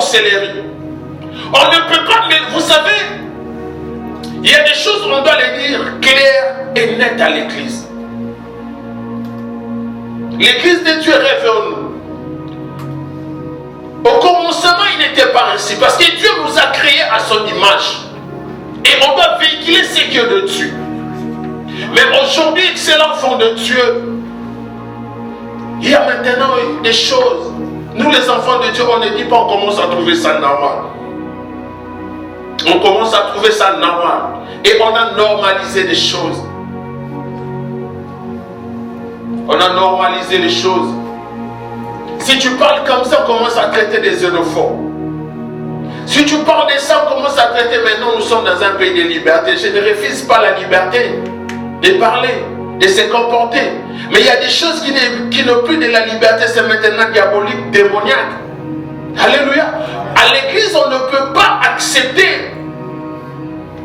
sorcellerie. On ne peut pas, mais vous savez, il y a des choses, on doit les dire claires et nettes à l'église. L'église de Dieu rêve en nous. Au commencement, il n'était pas ainsi, parce que Dieu nous a créés à son image. Et on doit véhiculer ce qui est de Dieu. Mais aujourd'hui, c'est l'enfant de Dieu. Il y a maintenant des choses. Nous, les enfants de Dieu, on ne dit pas, on commence à trouver ça normal. On commence à trouver ça normal. Et on a normalisé les choses. On a normalisé les choses. Si tu parles comme ça, on commence à traiter des xénophobes. Si tu parles de ça, on commence à traiter. Maintenant, nous sommes dans un pays de liberté. Je ne refuse pas la liberté de parler, de se comporter. Mais il y a des choses qui n'ont plus de la liberté. C'est maintenant diabolique, démoniaque. Alléluia. À l'église, on ne peut pas accepter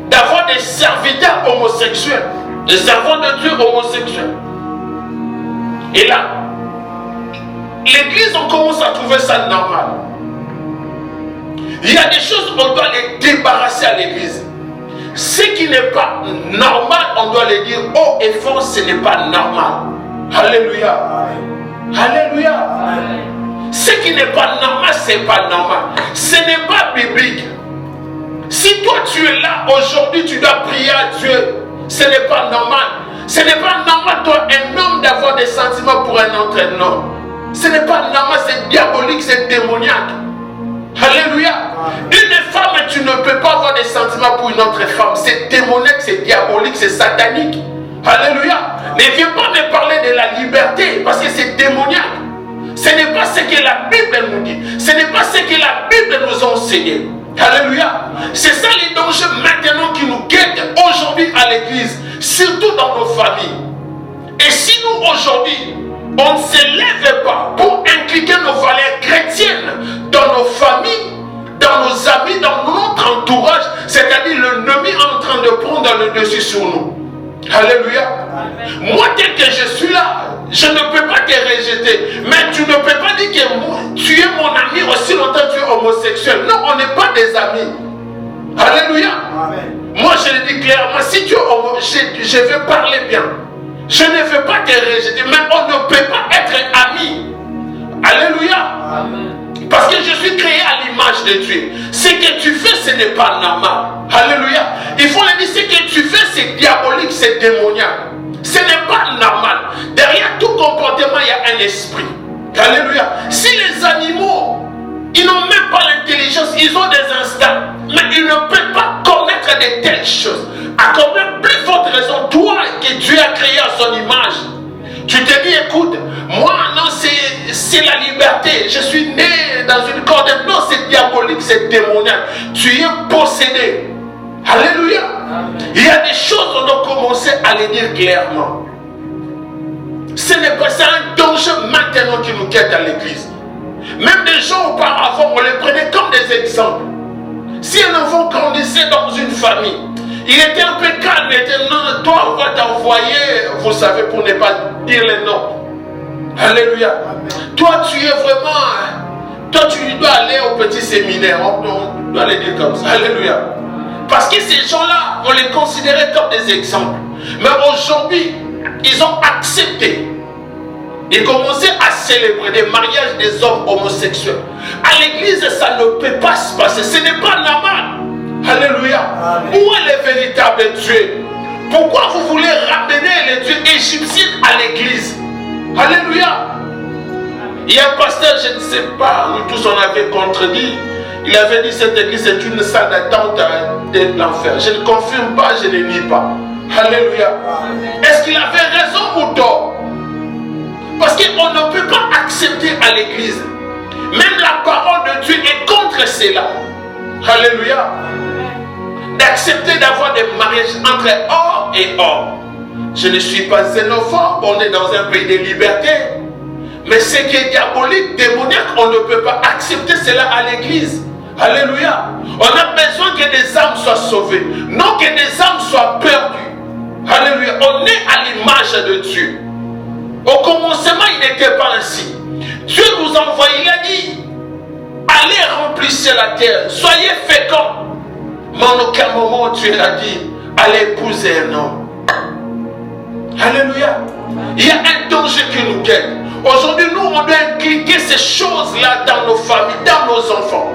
d'avoir des serviteurs homosexuels, des servants de Dieu homosexuels. Et là, l'église, on commence à trouver ça normal. Il y a des choses, on doit les débarrasser à l'église. Ce qui n'est pas normal, on doit les dire haut et fort, ce n'est pas normal. Alléluia. Alléluia. Ce qui n'est pas normal, ce n'est pas normal. Ce n'est pas biblique. Si toi tu es là aujourd'hui, tu dois prier à Dieu. Ce n'est pas normal. Ce n'est pas normal, toi, un homme, d'avoir des sentiments pour un autre homme. Ce n'est pas normal, c'est diabolique, c'est démoniaque. Alléluia. Une femme, tu ne peux pas avoir des sentiments pour une autre femme. C'est démoniaque, c'est diabolique, c'est satanique. Alléluia. Ne viens pas me parler de la liberté parce que c'est démoniaque. Ce n'est pas ce que la Bible nous dit. Ce n'est pas ce que la Bible nous a enseigné. Alléluia. C'est ça les dangers maintenant qui nous guettent aujourd'hui à l'église, surtout dans nos familles. Et si nous aujourd'hui, on ne se lève pas pour inculquer nos valeurs chrétiennes dans nos familles, dans nos amis, dans notre entourage, c'est-à-dire l'ennemi est en train de prendre le dessus sur nous. Alléluia. Amen. Moi, tel que je suis là, je ne peux pas te rejeter. Mais tu ne peux pas dire que moi, tu es mon ami aussi longtemps que tu es homosexuel. Non, on n'est pas des amis. Alléluia. Amen. Moi, je le dis clairement, si tu es homosexuel, je vais parler bien. Je ne veux pas te rejeter, mais on ne peut pas être amis. Alléluia. Amen. Parce que je suis créé à l'image de Dieu. Ce que tu fais, ce n'est pas normal. Alléluia. Il faut le dire, ce que tu fais, c'est diabolique, c'est démoniaque. Ce n'est pas normal. Derrière tout comportement, il y a un esprit. Alléluia. Si les animaux, ils n'ont même pas l'intelligence, ils ont des instincts, mais ils ne peuvent pas commettre de telles choses. À combien plus forte raison, toi que Dieu a créé à son image, tu te dis, écoute, moi, non, c'est la liberté. Je suis né dans une corde. Non, c'est diabolique, c'est démoniaque. Tu es possédé. Alléluia. Amen. Il y a des choses, on doit commencer à les dire clairement. Ce n'est pas ça, un danger maintenant qui nous guette à l'église. Même des gens auparavant, on les prenait comme des exemples. Si un enfant grandissait dans une famille, il était un peu calme, il était non, toi on va t'envoyer, vous savez, pour ne pas dire les noms. Alléluia. Amen. Toi tu es vraiment, toi tu dois aller au petit séminaire, on doit les dire comme ça. Alléluia. Parce que ces gens-là, on les considérait comme des exemples. Mais aujourd'hui, ils ont accepté et commencé à célébrer des mariages des hommes homosexuels. À l'église, ça ne peut pas se passer. Ce n'est pas normal. Alléluia. Amen. Où est le véritable Dieu? Pourquoi vous voulez ramener les dieux égyptiens à l'église? Alléluia. Il y a un pasteur, je ne sais pas, nous tous on avait contredit. Il avait dit cette église est une salle d'attente de l'enfer. Je ne confirme pas, je ne nie pas. Alléluia. Est-ce qu'il avait raison ou tort? Parce qu'on ne peut pas accepter à l'église. Même la parole de Dieu est contre cela. Alléluia. D'accepter d'avoir des mariages entre homme et homme. Je ne suis pas xénophobe, on est dans un pays de liberté. Mais ce qui est diabolique, démoniaque, on ne peut pas accepter cela à l'église. Alléluia. On a besoin que des âmes soient sauvées, non que des âmes soient perdues. Alléluia. On est à l'image de Dieu. Au commencement, il n'était pas ainsi. Dieu nous envoie, il a dit allez remplissez la terre, soyez féconds. Mais en aucun moment tu as dit, allez épouser un homme. Alléluia. Il y a un danger qui nous guette. Aujourd'hui, nous, on doit inculquer ces choses-là dans nos familles, dans nos enfants.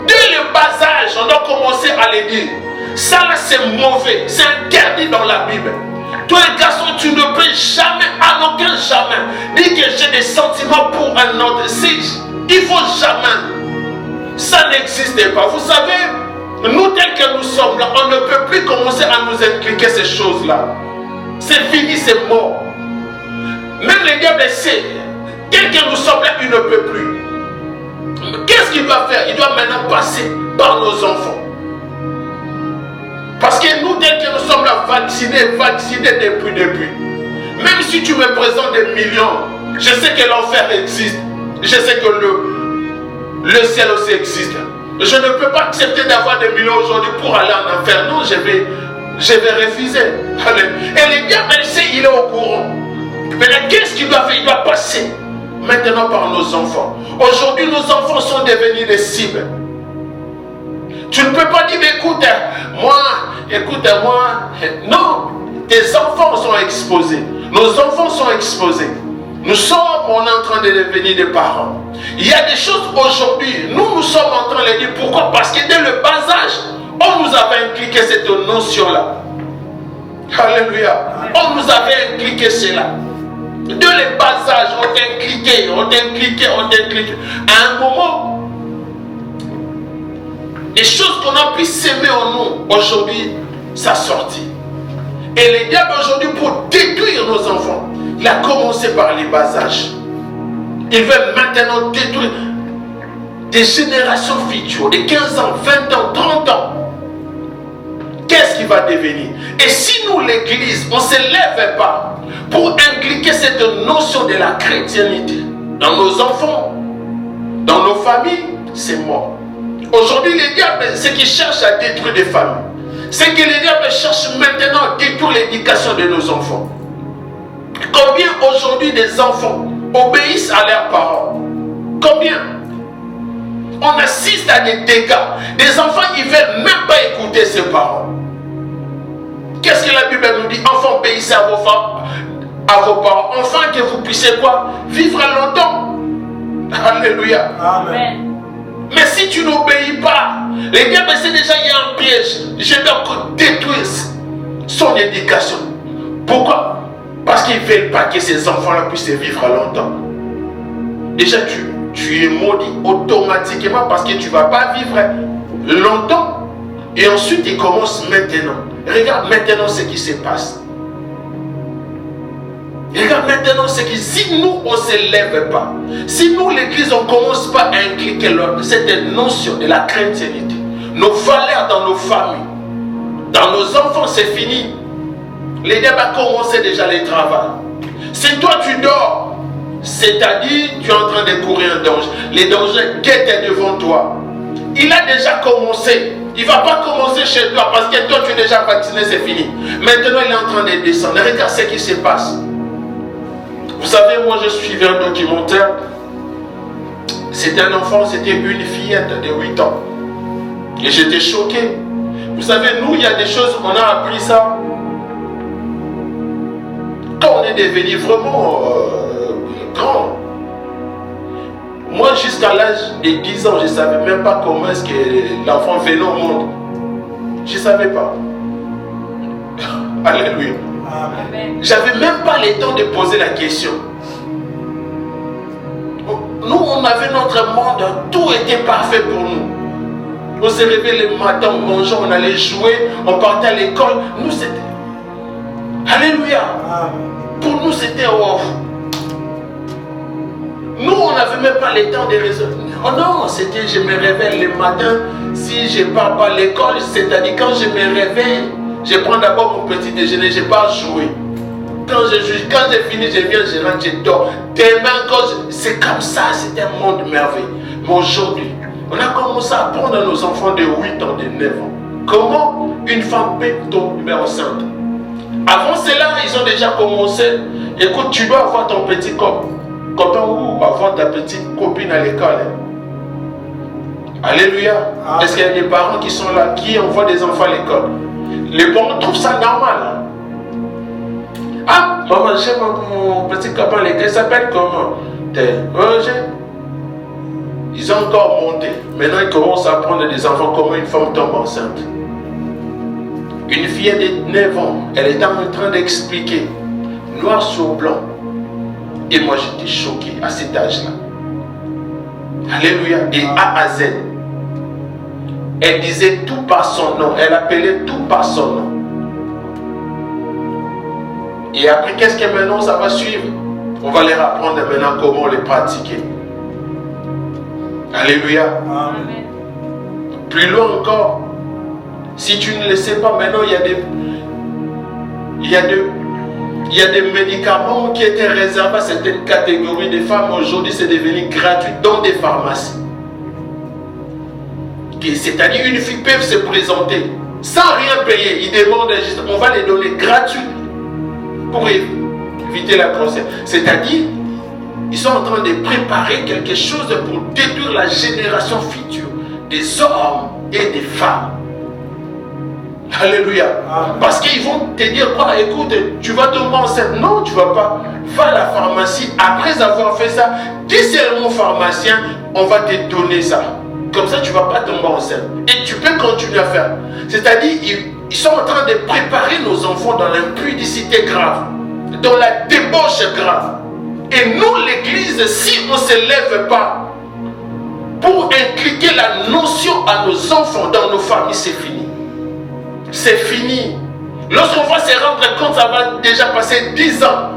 Dès le bas âge, on doit commencer à les dire. Ça là, c'est mauvais, c'est interdit dans la Bible. Toi, un garçon, tu ne peux jamais, à aucun jamais, dire que j'ai des sentiments pour un autre. Il faut jamais. Ça n'existe pas. Vous savez, nous, tels que nous sommes là, on ne peut plus commencer à nous inculquer ces choses-là. C'est fini, c'est mort. Même le diable sait, tel que nous sommes là, il ne peut plus. Qu'est-ce qu'il doit faire? Il doit maintenant passer par nos enfants. Parce que nous, dès que nous sommes là, vaccinés depuis. Même si tu me présentes des millions, je sais que l'enfer existe. Je sais que le ciel aussi existe. Je ne peux pas accepter d'avoir des millions aujourd'hui pour aller en enfer. Non, je vais refuser. Et le diable, il est au courant. Maintenant, qu'est-ce qu'il doit faire? Il doit passer maintenant par nos enfants. Aujourd'hui, nos enfants sont devenus des cibles. Tu ne peux pas dire, mais écoute, moi. Non, tes enfants sont exposés. Nos enfants sont exposés. On est en train de devenir des parents. Il y a des choses aujourd'hui, nous sommes en train de dire. Pourquoi? Parce que dès le bas âge, on nous avait inculqué cette notion-là. Alléluia. On nous avait inculqué cela. Dès le bas âge, on t'inculquait. À un moment, les choses qu'on a pu s'aimer en nous, aujourd'hui, ça sortit. Et le diable aujourd'hui, pour détruire nos enfants, il a commencé par les bas âges. Il veut maintenant détruire des générations futures, de 15 ans, 20 ans, 30 ans. Qu'est-ce qui va devenir? Et si nous, l'Église, on ne se lève pas pour inculquer cette notion de la chrétienté dans nos enfants, dans nos familles, c'est mort. Aujourd'hui, les diables, c'est qu'ils cherchent à détruire des familles. C'est que les diables cherchent maintenant à détruire l'éducation de nos enfants. Combien aujourd'hui des enfants obéissent à leurs parents? Combien? On assiste à des dégâts. Des enfants, ils ne veulent même pas écouter ses parents. Qu'est-ce que la Bible nous dit? Enfants, obéissez à vos parents, afin que vous puissiez quoi? Vivre longtemps. Alléluia. Amen. Mais si tu n'obéis pas, les diables, c'est déjà, il y a un piège. Je dois détruire son éducation. Pourquoi? Parce qu'ils ne veulent pas que ces enfants-là puissent vivre longtemps. Déjà, tu es maudit automatiquement parce que tu ne vas pas vivre longtemps. Et ensuite, il commence maintenant. Regarde maintenant ce qui se passe. Regarde maintenant ce qui... Si nous, on ne se lève pas, si nous, l'Église, on ne commence pas à inculquer cette notion de la chrétienté, nos valeurs dans nos familles, dans nos enfants, c'est fini. Les diables ont commencé déjà les travaux. Si toi, tu dors, c'est-à-dire, tu es en train de courir un danger. Les dangers guettent devant toi. Il a déjà commencé. Il ne va pas commencer chez toi parce que toi, tu es déjà vacciné, c'est fini. Maintenant, il est en train de descendre. Regarde ce qui se passe. Vous savez, moi, je suivais un documentaire. C'était un enfant, c'était une fillette de 8 ans. Et j'étais choqué. Vous savez, nous, il y a des choses, on a appris ça. Quand on est devenu vraiment grand. Moi, jusqu'à l'âge de 10 ans, je ne savais même pas comment est-ce que l'enfant venait au monde. Je ne savais pas. Alléluia. J'avais même pas le temps de poser la question. Nous, on avait notre monde, tout était parfait pour nous. On se réveillait le matin, on mangeait, on allait jouer, on partait à l'école. Nous, c'était... Alléluia. Pour nous, c'était off. Nous, on n'avait même pas le temps de raisonner. Oh non, c'était je me réveille le matin. Si je ne pars pas à l'école, c'est-à-dire quand je me réveille, je prends d'abord mon petit déjeuner, je pars jouer. Quand j'ai fini, je viens, je rentre, je dors. Demain, c'est comme ça, c'est un monde merveilleux. Mais aujourd'hui, on a commencé à apprendre à nos enfants de 8 ans, de 9 ans. Comment une femme peut tomber enceinte. Avant cela, ils ont déjà commencé. Écoute, tu dois avoir ton petit copain ou avoir ta petite copine à l'école. Alléluia. Est-ce qu'il y a des parents qui sont là, qui envoient des enfants à l'école? Les parents trouvent ça normal. Ah, maman, j'aime mon petit copain, les gars, il s'appelle comment? Ils ont encore monté. Maintenant, ils commencent à prendre des enfants, comment une femme tombe enceinte. Une fille de 9 ans, elle était en train d'expliquer, noir sur blanc. Et moi, j'étais choqué à cet âge-là. Alléluia. De A à Z. Elle disait tout par son nom. Elle appelait tout par son nom. Et après, qu'est-ce que maintenant ça va suivre? On va leur apprendre maintenant comment les pratiquer. Alléluia. Amen. Plus loin encore, si tu ne le sais pas, maintenant il y a des médicaments qui étaient réservés à certaines catégories de femmes. Aujourd'hui, c'est devenu gratuit dans des pharmacies. C'est-à-dire une fille peut se présenter sans rien payer. Ils demandent juste, on va les donner gratuit pour éviter la grossesse. C'est-à-dire, ils sont en train de préparer quelque chose pour détruire la génération future des hommes et des femmes. Alléluia. Parce qu'ils vont te dire quoi? Écoute, tu vas tomber enceinte. Non, tu ne vas pas. Va à la pharmacie. Après avoir fait ça, dis seulement au pharmacien, on va te donner ça. Comme ça, tu ne vas pas tomber enceinte. Et tu peux continuer à faire. C'est-à-dire, ils sont en train de préparer nos enfants dans l'impudicité grave, dans la débauche grave. Et nous, l'Église, si on ne se lève pas pour inculquer la notion à nos enfants dans nos familles, c'est fini. C'est fini. Lorsqu'on va se rendre compte, ça va déjà passer 10 ans.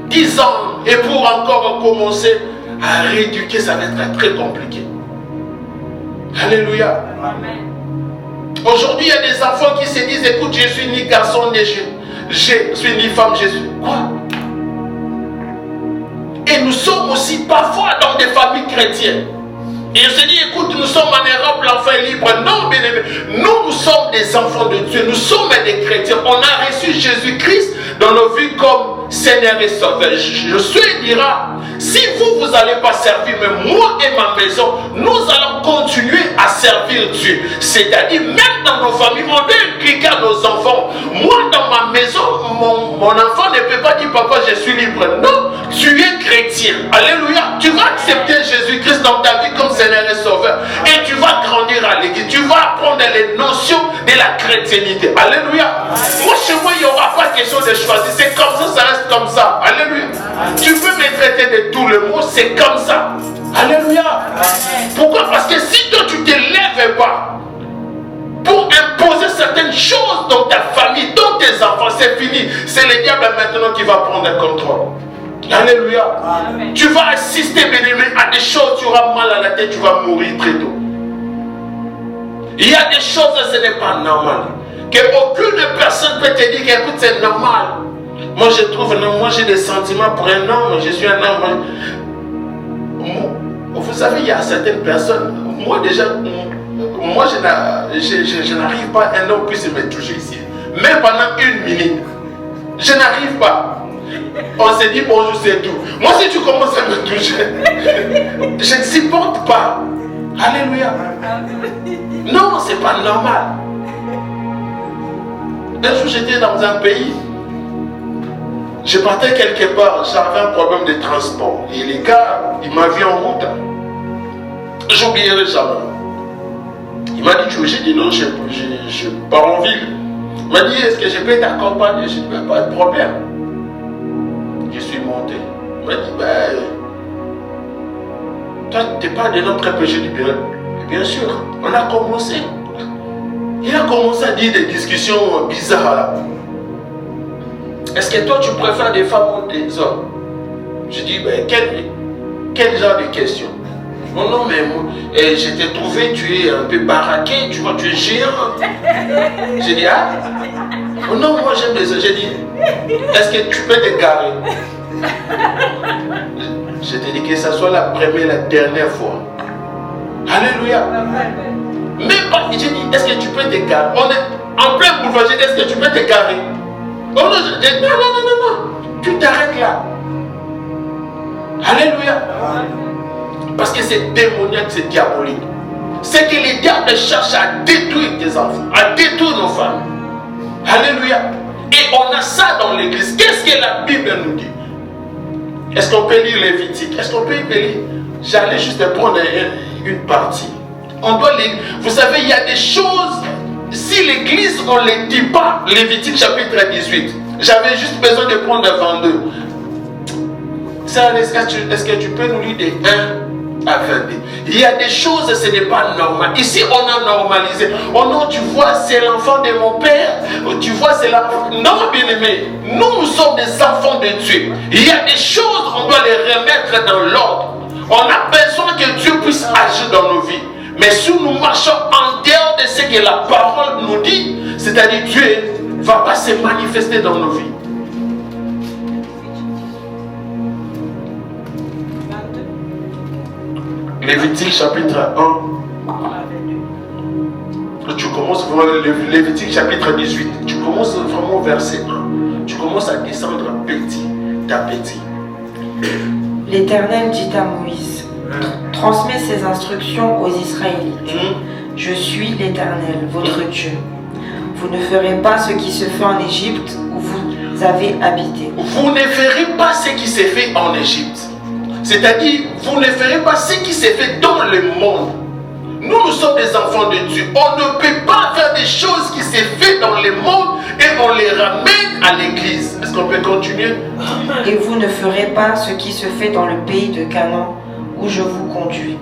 10 ans. Et pour encore commencer à rééduquer, ça va être très compliqué. Alléluia. Amen. Aujourd'hui, il y a des enfants qui se disent, écoute, je suis ni garçon ni je suis ni femme, je suis quoi? Et nous sommes aussi parfois dans des familles chrétiennes. Et on se dit, écoute, nous sommes en Europe, l'enfant est libre. Non, bien aimé, nous sommes des enfants de Dieu, nous sommes des chrétiens. On a reçu Jésus-Christ dans nos vies comme Seigneur et Sauveur. Josué dira, si vous n'allez pas servir, mais moi et ma maison, nous allons continuer à servir Dieu. C'est-à-dire, même dans nos familles, on doit impliquer à nos enfants. Moi, dans ma maison, mon enfant ne peut pas dire, papa, je suis libre. Non, tu es chrétien. Alléluia. Tu vas accepter Jésus-Christ dans ta vie comme Seigneur et Sauveur. Et tu vas grandir à l'église. Tu vas apprendre les notions de la chrétiennité. Alléluia. Moi, chez moi, il n'y aura pas question de choisir. C'est comme ça, ça reste comme ça. Alléluia. Tu peux me traiter de tout le monde, c'est comme ça. Alléluia. Pourquoi? Parce que si toi, tu ne te lèves pas pour imposer certaines choses dans ta famille, dans tes enfants, c'est fini. C'est le diable maintenant qui va prendre le contrôle. Alléluia. Amen. Tu vas assister, bien-aimé, à des choses, tu auras mal à la tête, tu vas mourir très tôt. Il y a des choses, ce n'est pas normal. Qu'aucune personne peut te dire qu'écoute, c'est normal. Moi, je trouve, non, moi j'ai des sentiments pour un homme, je suis un homme. Vous savez, il y a certaines personnes, moi déjà, moi je n'arrive pas, un homme puisse me toucher ici. Même pendant 1 minute, je n'arrive pas. On se dit bonjour, c'est tout. Moi, si tu commences à me toucher, je ne supporte pas. Alléluia. Non, c'est pas normal. Un jour, j'étais dans un pays. Je partais quelque part, j'avais un problème de transport. Et les gars, il m'a vu en route. J'oublierai jamais. Il m'a dit, j'ai dit non, je pars en ville. Il m'a dit, est-ce que je peux t'accompagner? J'ai dit, pas de problème. Je suis monté. Il m'a dit, toi, tu n'es pas de notre peuple. J'ai dit, bien sûr. On a commencé. Il a commencé à dire des discussions bizarres là. Est-ce que toi tu préfères des femmes ou des hommes? Je dis, quel genre de question? Oh non, mais moi, je t'ai trouvé, tu es un peu baraqué, tu vois, tu es géant. J'ai dit, ah? Oh non, moi j'aime les hommes. J'ai dit, est-ce que tu peux te garer? Je t'ai dit que ça soit la première et la dernière fois. Alléluia. Même pas, j'ai dit, est-ce que tu peux te garer? On est en plein boulevard, j'ai dit, est-ce que tu peux te garer? Oh non, je dis, non, tu t'arrêtes là. Alléluia. Parce que c'est démoniaque, c'est diabolique. C'est que les diables cherchent à détruire tes enfants, à détruire nos familles. Alléluia. Et on a ça dans l'église. Qu'est-ce que la Bible nous dit? Est-ce qu'on peut lire Lévitique? Est-ce qu'on peut y lire? J'allais juste prendre une partie. On doit lire. Vous savez, il y a des choses, si l'église, on ne les dit pas, Lévitique chapitre 18, j'avais juste besoin de prendre 22. Est-ce que tu peux nous lire des 1 à 22? Il y a des choses, ce n'est pas normal. Ici, on a normalisé. Oh non, tu vois, c'est l'enfant de mon père. Tu vois, c'est l'enfant. Non, bien aimé, nous sommes des enfants de Dieu. Il y a des choses, on doit les remettre dans l'ordre. On a besoin que Dieu puisse agir dans nos vies. Mais si nous marchons en dehors de ce que la parole nous dit, c'est-à-dire Dieu ne va pas se manifester dans nos vies. Lévitique chapitre 1. Tu commences Lévitique chapitre 18. Tu commences vraiment au verset 1. Tu commences à descendre petit à petit. L'Éternel dit à Moïse, transmets ces instructions aux Israélites. Je suis l'Éternel, votre Dieu. Vous ne ferez pas ce qui se fait en Égypte où vous avez habité. Vous ne ferez pas ce qui s'est fait en Égypte. C'est-à-dire, vous ne ferez pas ce qui s'est fait dans le monde. Nous sommes des enfants de Dieu. On ne peut pas faire des choses qui s'est fait dans le monde et on les ramène à l'église. Est-ce qu'on peut continuer? Et vous ne ferez pas ce qui se fait dans le pays de Canaan où je vous conduis.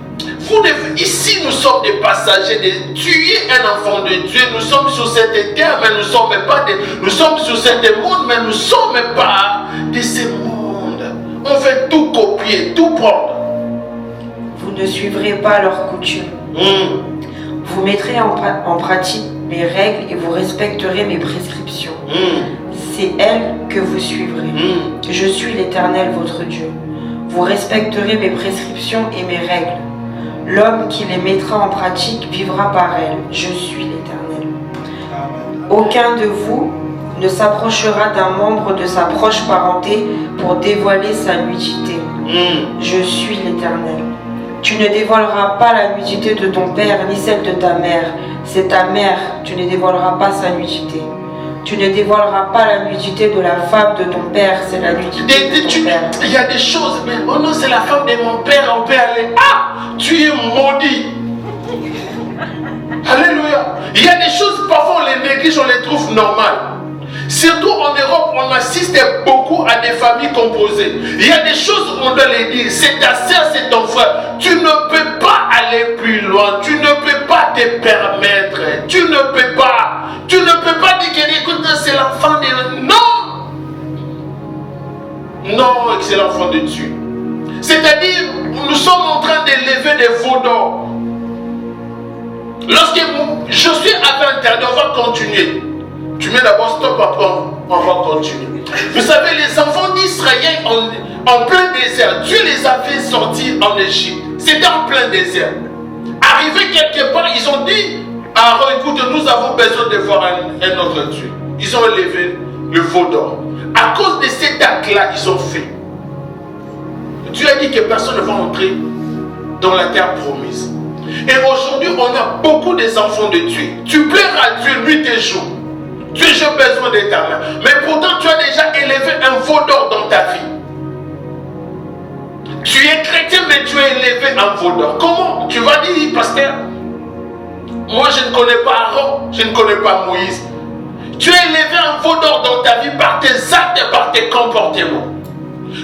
Ici, nous sommes des passagers. Tu es un enfant de Dieu. Nous sommes sur cette terre, mais nous sommes sur cette monde, mais nous ne sommes pas de ce monde. On fait tout copier, tout prendre. Vous ne suivrez pas leurs coutumes. Vous mettrez en pratique mes règles et vous respecterez mes prescriptions. C'est elles que vous suivrez. Je suis l'Éternel, votre Dieu. Vous respecterez mes prescriptions et mes règles. L'homme qui les mettra en pratique vivra par elles. Je suis l'Éternel. Aucun de vous ne s'approchera d'un membre de sa proche parenté pour dévoiler sa nudité. Je suis l'Éternel. Tu ne dévoileras pas la nudité de ton père ni celle de ta mère. C'est ta mère, tu ne dévoileras pas sa nudité. Tu ne dévoileras pas la nudité de la femme de ton père, c'est la nudité de ton père. Il y a des choses, mais oh non, c'est la femme de mon père, on peut aller. Ah, tu es maudit. Alléluia. Il y a des choses, parfois on les néglige, on les trouve normales. Surtout en Europe, on assiste beaucoup à des familles composées. Il y a des choses où on doit les dire. C'est ta soeur, c'est ton frère. Tu ne peux pas aller plus loin. Tu ne peux pas te permettre. Tu ne peux pas. Tu ne peux pas dire que écoute, c'est l'enfant de... Non. Non, c'est l'enfant de Dieu. C'est-à-dire, nous sommes en train d'élever des veaux d'or. Lorsque je suis à l'intérieur, on va continuer. Tu mets d'abord stop, après on va continuer. Vous savez, les enfants d'Israël en plein désert, Dieu les a fait sortir en Égypte. C'était en plein désert. Arrivés quelque part, ils ont dit, Aaron, écoute, nous avons besoin de voir un autre Dieu. Ils ont élevé le veau d'or. À cause de cet acte-là, ils ont fait. Dieu a dit que personne ne va entrer dans la terre promise. Et aujourd'hui, on a beaucoup des enfants de Dieu. Tu pleures à Dieu nuit et jour. Dieu, j'ai besoin de ta main. Mais pourtant, tu as déjà élevé un veau d'or dans ta vie. Tu es chrétien, mais tu as élevé un veau d'or. Comment? Tu vas dire, pasteur, moi je ne connais pas Aaron, je ne connais pas Moïse. Tu as élevé un veau d'or dans ta vie par tes actes et par tes comportements.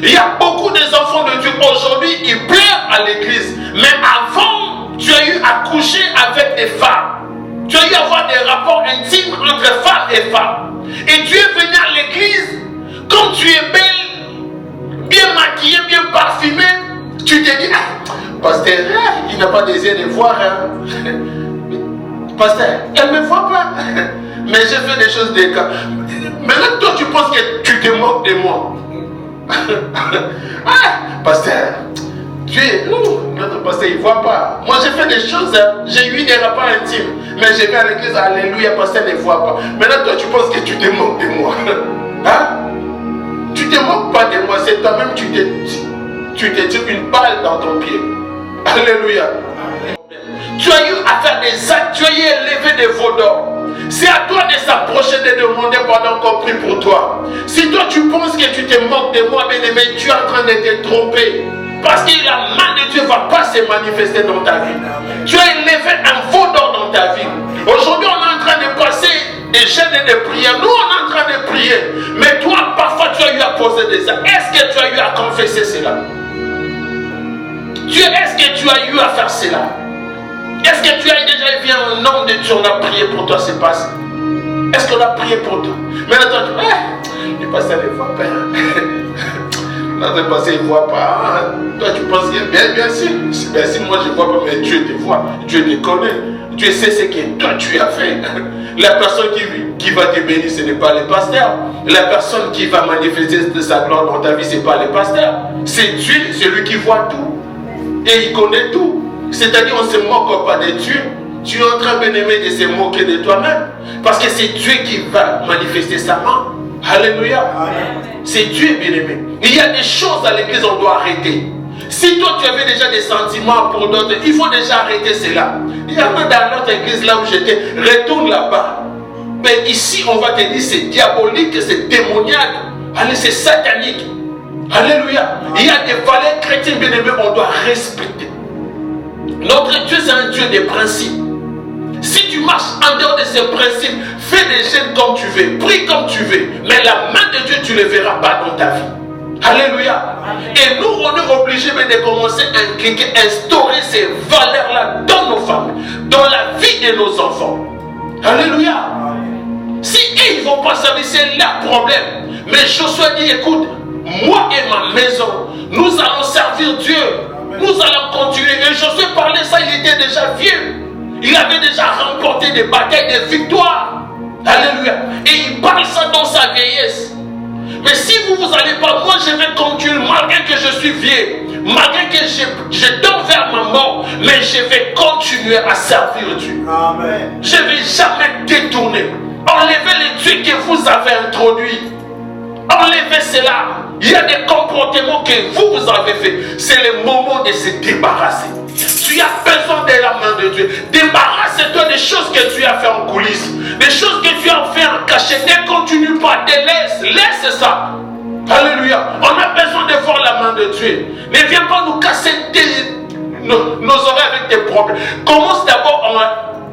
Il y a beaucoup d'enfants de Dieu aujourd'hui, ils pleurent à l'église. Mais avant, tu as eu à coucher avec des femmes. Tu as eu à avoir des rapports intimes entre femmes et femmes. Et tu es venu à l'église, comme tu es belle, bien maquillée, bien parfumée, tu te dis, ah, pasteur, il n'a pas désir de voir. Hein. Pasteur, elle ne me voit pas. Mais j'ai fait des choses de cas. Maintenant, toi, tu penses que tu te moques de moi. Ah, pasteur, tu es... notre pasteur, il ne voit pas. Moi, j'ai fait des choses, hein. J'ai eu des rapports intimes. Mais j'ai vu à l'église, alléluia, pasteur ne voit pas. Maintenant, toi, tu penses que tu te moques de moi. Hein? Tu ne te moques pas de moi, c'est toi-même, tu te tires une balle dans ton pied. Alléluia. Tu as eu à faire des actes, tu as eu à élever des veaux d'or. C'est à toi de s'approcher, de demander pendant qu'on prie pour toi. Si toi tu penses que tu te moques de moi, bien-aimé, tu es en train de te tromper. Parce que la main de Dieu ne va pas se manifester dans ta vie. Tu as élevé un veau d'or dans ta vie. Aujourd'hui, on est en train de passer des jeûnes et des prières. Nous, on est en train de prier. Mais toi, parfois, tu as eu à poser des actes. Est-ce que tu as eu à confesser cela? Est-ce que tu as eu à faire cela? Est-ce que tu as déjà vu un nom de Dieu, on a prié pour toi, c'est passé? Est-ce qu'on a prié pour toi? Maintenant, tu dis, le pasteur ne voit pas. Notre pasteur ne voit pas. Toi, tu penses que bien sûr. Bien sûr, moi je ne vois pas, mais Dieu te voit. Dieu te connaît. Dieu sait ce que toi tu as fait. La personne qui va te bénir, ce n'est pas le pasteur. La personne qui va manifester de sa gloire dans ta vie, ce n'est pas le pasteur. C'est Dieu, c'est lui qui voit tout. Et il connaît tout. C'est-à-dire, on ne se moque pas de Dieu. Tu es en train, bien-aimé, de se moquer de toi-même. Parce que c'est Dieu qui va manifester sa main. Alléluia. C'est Dieu, bien-aimé. Il y a des choses à l'église, on doit arrêter. Si toi, tu avais déjà des sentiments pour d'autres, il faut déjà arrêter cela. Il y a un dans notre église, là où j'étais, retourne là-bas. Mais ici, on va te dire, c'est diabolique, c'est démoniaque. Allez, c'est satanique. Alléluia. Il y a des valeurs chrétiennes, bien-aimés, on doit respecter. Notre Dieu, c'est un Dieu des principes. Si tu marches en dehors de ces principes, fais des jeûnes comme tu veux, prie comme tu veux, mais la main de Dieu, tu ne le verras pas dans ta vie. Alléluia. Et nous, on est obligés de commencer à inculquer, instaurer ces valeurs-là dans nos familles, dans la vie de nos enfants. Alléluia. Si eux, ils ne vont pas servir, c'est leur problème. Mais Josué dit, écoute, moi et ma maison, nous allons servir Dieu. Nous allons continuer. Et Josué parlait ça, il était déjà vieux. Il avait déjà remporté des batailles, des victoires. Alléluia. Et il parle ça dans sa vieillesse. Mais si vous n'allez pas, moi je vais continuer, malgré que je suis vieux, malgré que je tombe vers ma mort, mais je vais continuer à servir Dieu. Amen. Je ne vais jamais détourner. Enlevez les dieux que vous avez introduits. Enlevez cela. Il y a des comportements que vous avez fait. C'est le moment de se débarrasser. Tu as besoin de la main de Dieu. Débarrasse-toi des choses que tu as fait en coulisses. Des choses que tu as fait en cachette. Ne continue pas. Laisse ça. Alléluia. On a besoin de voir la main de Dieu. Ne viens pas nous casser nos oreilles avec tes problèmes. Commence d'abord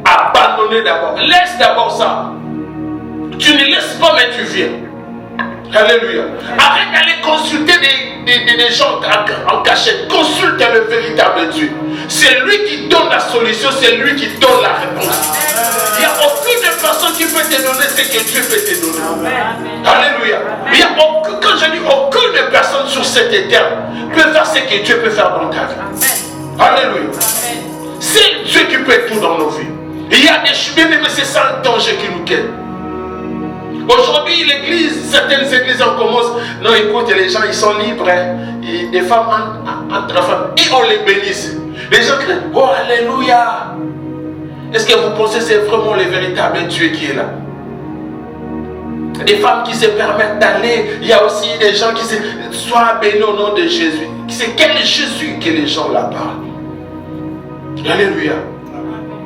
à abandonner d'abord. Laisse d'abord ça. Tu ne laisses pas, mais tu viens. Alléluia. Arrête d'aller consulter des gens en cachette. Consulte le véritable Dieu. C'est lui qui donne la solution, c'est lui qui donne la réponse. Il n'y a aucune personne qui peut te donner ce que Dieu peut te donner. Alléluia. Il y a quand je dis aucune personne sur cette terre peut faire ce que Dieu peut faire dans ta vie. Alléluia. C'est Dieu qui peut tout dans nos vies. Il y a des chemins, mais c'est ça le danger qui nous guette. Aujourd'hui, l'église, certaines églises, on commence. Non, écoute, les gens, ils sont libres. Hein, et des femmes entre femmes. Et on les bénisse. Les gens crient, oh, alléluia. Est-ce que vous pensez que c'est vraiment le véritable Dieu qui est là? Des femmes qui se permettent d'aller. Il y a aussi des gens qui se. Sois béni au nom de Jésus. C'est quel Jésus que les gens là parlent? Alléluia.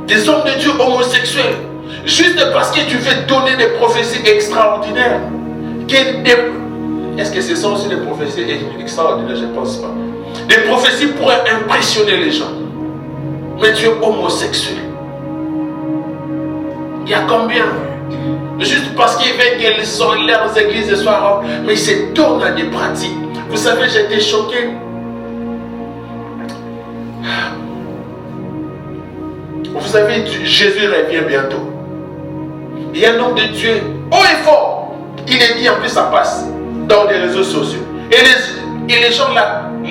Des hommes de Dieu homosexuels. Juste parce que tu veux donner des prophéties extraordinaires. Est-ce que ce sont aussi des prophéties extraordinaires? Je ne pense pas. Des prophéties pourraient impressionner les gens. Mais tu es homosexuel. Il y a combien? Juste parce qu'ils veulent que leurs églises soient remplies, mais ils se donnent à des pratiques. Vous savez, j'étais choqué. Vous savez, Jésus revient bientôt. Il y a un homme de Dieu, haut et fort. Il est dit, en plus ça passe dans les réseaux sociaux. Et les gens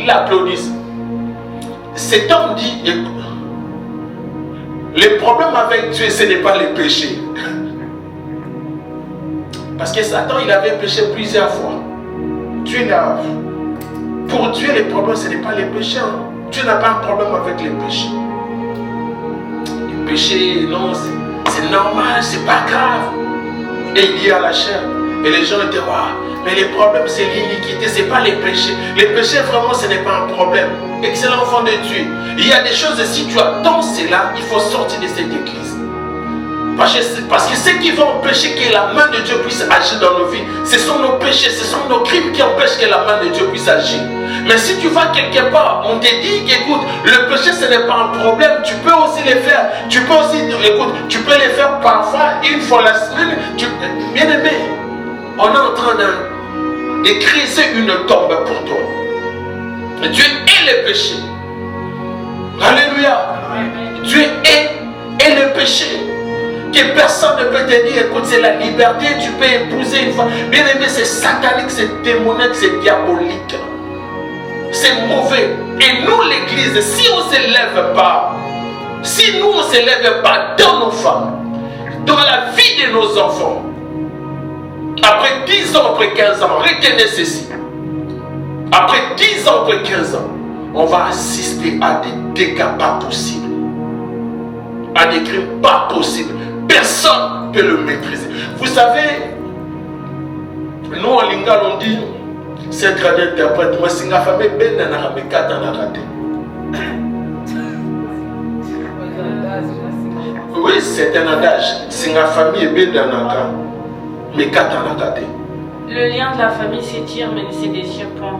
l'applaudissent. Cet homme dit, le problème avec Dieu, ce n'est pas le péché. Parce que Satan, il avait péché plusieurs fois. Pour Dieu, le problème, ce n'est pas le péché. Dieu n'a pas un problème avec les péchés. Le péché, non, c'est normal, c'est pas grave. Et il dit à la chair, Et les gens étaient, waouh, mais les problèmes c'est l'iniquité, ce n'est pas les péchés. Les péchés vraiment ce n'est pas un problème. Excellent enfant de Dieu. Il y a des choses, si tu attends cela, il faut sortir de cette église. Parce que ce qui va empêcher que la main de Dieu puisse agir dans nos vies, ce sont nos péchés, ce sont nos crimes qui empêchent que la main de Dieu puisse agir. Mais si tu vas quelque part, on te dit qu'écoute, le péché ce n'est pas un problème, tu peux aussi les faire. Tu peux aussi, écoute, tu peux les faire parfois une fois la semaine. Bien aimé, on est en train de créer une tombe pour toi. Dieu est le péché. Alléluia. Dieu est le péché. Que personne ne peut te dire, écoute, c'est la liberté, tu peux épouser une femme. Bien aimé, c'est satanique, c'est démoniaque, c'est diabolique. C'est mauvais. Et nous, l'église, si on ne s'élève pas, si nous, on ne s'élève pas dans nos femmes, dans la vie de nos enfants, après 10 ans, après 15 ans, retenez ceci. Après 10 ans, après 15 ans, on va assister à des dégâts pas possibles. À des crimes pas possibles. Personne ne peut le maîtriser. Vous savez, nous en Lingala on dit, c'est un grand interprète, moi c'est une famille ben dans la mécata dans la raté. Oui, c'est un adage. C'est une famille ben dans la mécata dans la raté. Le lien de la famille s'étire, mais ne se déchire pas.